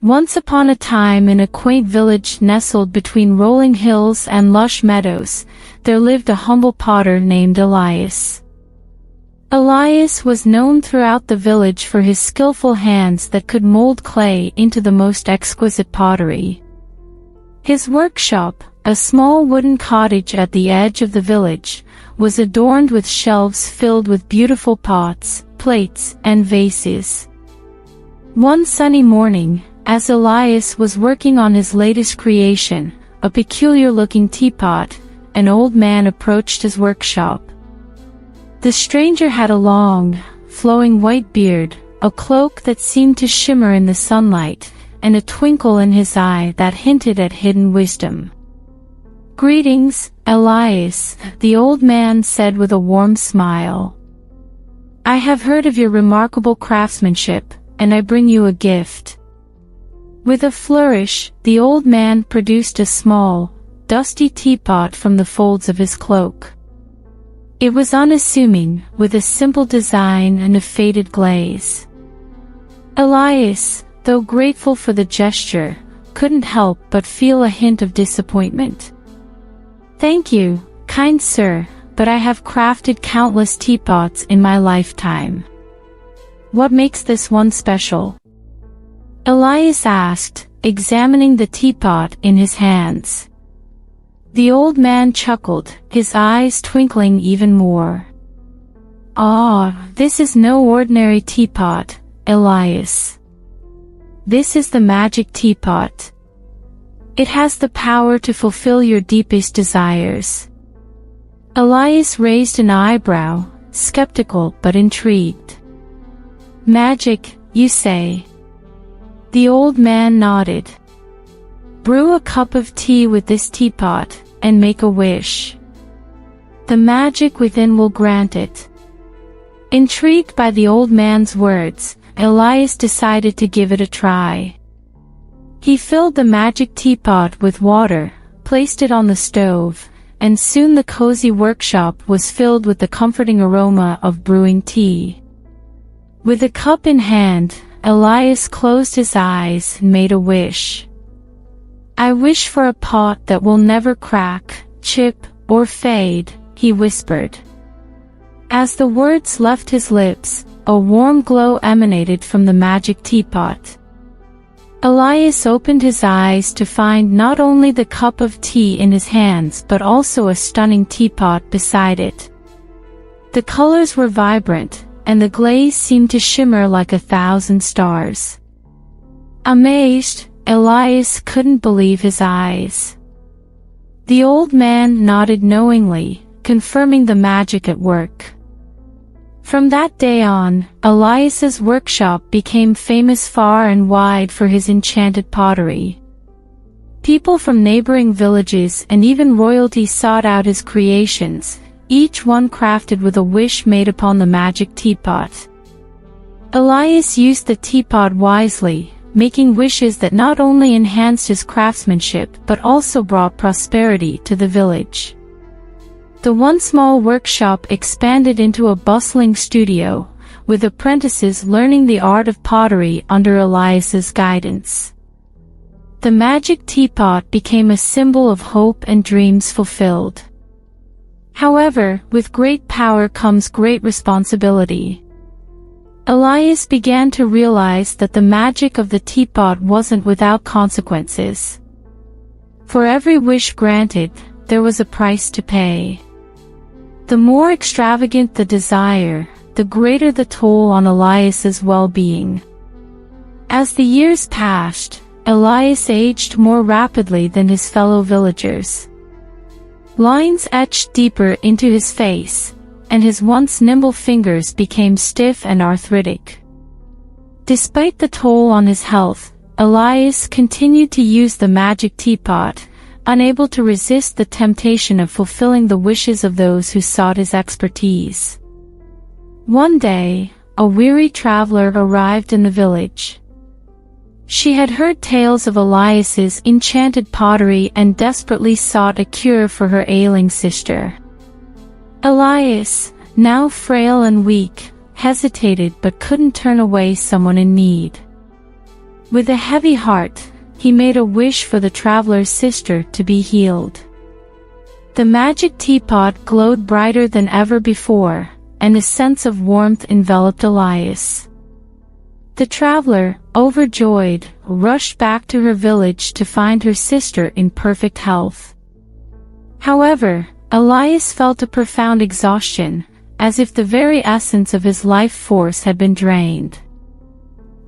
Once upon a time, in a quaint village nestled between rolling hills and lush meadows, there lived a humble potter named Elias. Elias was known throughout the village for his skillful hands that could mold clay into the most exquisite pottery. His workshop, a small wooden cottage at the edge of the village, was adorned with shelves filled with beautiful pots, plates, and vases. One sunny morning, as Elias was working on his latest creation, a peculiar-looking teapot, an old man approached his workshop. The stranger had a long, flowing white beard, a cloak that seemed to shimmer in the sunlight, and a twinkle in his eye that hinted at hidden wisdom. "Greetings, Elias," the old man said with a warm smile. "I have heard of your remarkable craftsmanship, and I bring you a gift." With a flourish, the old man produced a small, dusty teapot from the folds of his cloak. It was unassuming, with a simple design and a faded glaze. Elias, though grateful for the gesture, couldn't help but feel a hint of disappointment. "Thank you, kind sir, but I have crafted countless teapots in my lifetime. What makes this one special?" Elias asked, examining the teapot in his hands. The old man chuckled, his eyes twinkling even more. "Ah, this is no ordinary teapot, Elias. This is the Magic Teapot. It has the power to fulfill your deepest desires." Elias raised an eyebrow, skeptical but intrigued. "Magic, you say?" The old man nodded. "Brew a cup of tea with this teapot, and make a wish. The magic within will grant it." Intrigued by the old man's words, Elias decided to give it a try. He filled the magic teapot with water, placed it on the stove, and soon the cozy workshop was filled with the comforting aroma of brewing tea. With a cup in hand, Elias closed his eyes and made a wish. "I wish for a pot that will never crack, chip, or fade," he whispered. As the words left his lips, a warm glow emanated from the magic teapot. Elias opened his eyes to find not only the cup of tea in his hands but also a stunning teapot beside it. The colors were vibrant, and the glaze seemed to shimmer like 1,000 stars. Amazed, Elias couldn't believe his eyes. The old man nodded knowingly, confirming the magic at work. From that day on, Elias's workshop became famous far and wide for his enchanted pottery. People from neighboring villages and even royalty sought out his creations, each one crafted with a wish made upon the magic teapot. Elias used the teapot wisely, making wishes that not only enhanced his craftsmanship but also brought prosperity to the village. The once small workshop expanded into a bustling studio, with apprentices learning the art of pottery under Elias's guidance. The magic teapot became a symbol of hope and dreams fulfilled. However, with great power comes great responsibility. Elias began to realize that the magic of the teapot wasn't without consequences. For every wish granted, there was a price to pay. The more extravagant the desire, the greater the toll on Elias's well-being. As the years passed, Elias aged more rapidly than his fellow villagers. Lines etched deeper into his face, and his once nimble fingers became stiff and arthritic. Despite the toll on his health, Elias continued to use the magic teapot, unable to resist the temptation of fulfilling the wishes of those who sought his expertise. One day, a weary traveler arrived in the village. She had heard tales of Elias's enchanted pottery and desperately sought a cure for her ailing sister. Elias, now frail and weak, hesitated but couldn't turn away someone in need. With a heavy heart, he made a wish for the traveler's sister to be healed. The magic teapot glowed brighter than ever before, and a sense of warmth enveloped Elias. The traveler, overjoyed, rushed back to her village to find her sister in perfect health. However, Elias felt a profound exhaustion, as if the very essence of his life force had been drained.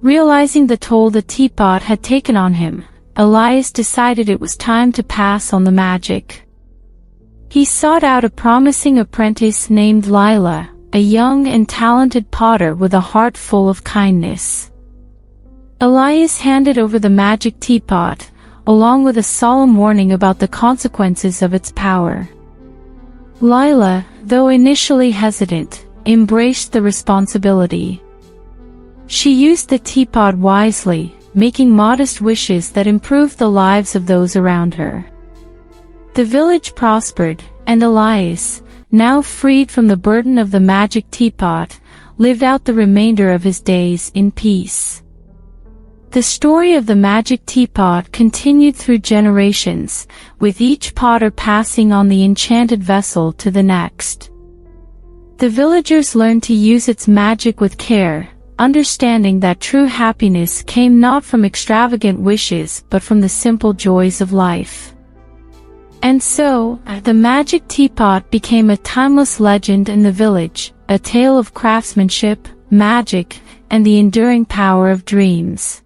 Realizing the toll the teapot had taken on him, Elias decided it was time to pass on the magic. He sought out a promising apprentice named Lila, a young and talented potter with a heart full of kindness. Elias handed over the magic teapot, along with a solemn warning about the consequences of its power. Lila, though initially hesitant, embraced the responsibility. She used the teapot wisely, making modest wishes that improved the lives of those around her. The village prospered, and Elias, now freed from the burden of the magic teapot, lived out the remainder of his days in peace. The story of the magic teapot continued through generations, with each potter passing on the enchanted vessel to the next. The villagers learned to use its magic with care, understanding that true happiness came not from extravagant wishes but from the simple joys of life. And so, the magic teapot became a timeless legend in the village, a tale of craftsmanship, magic, and the enduring power of dreams.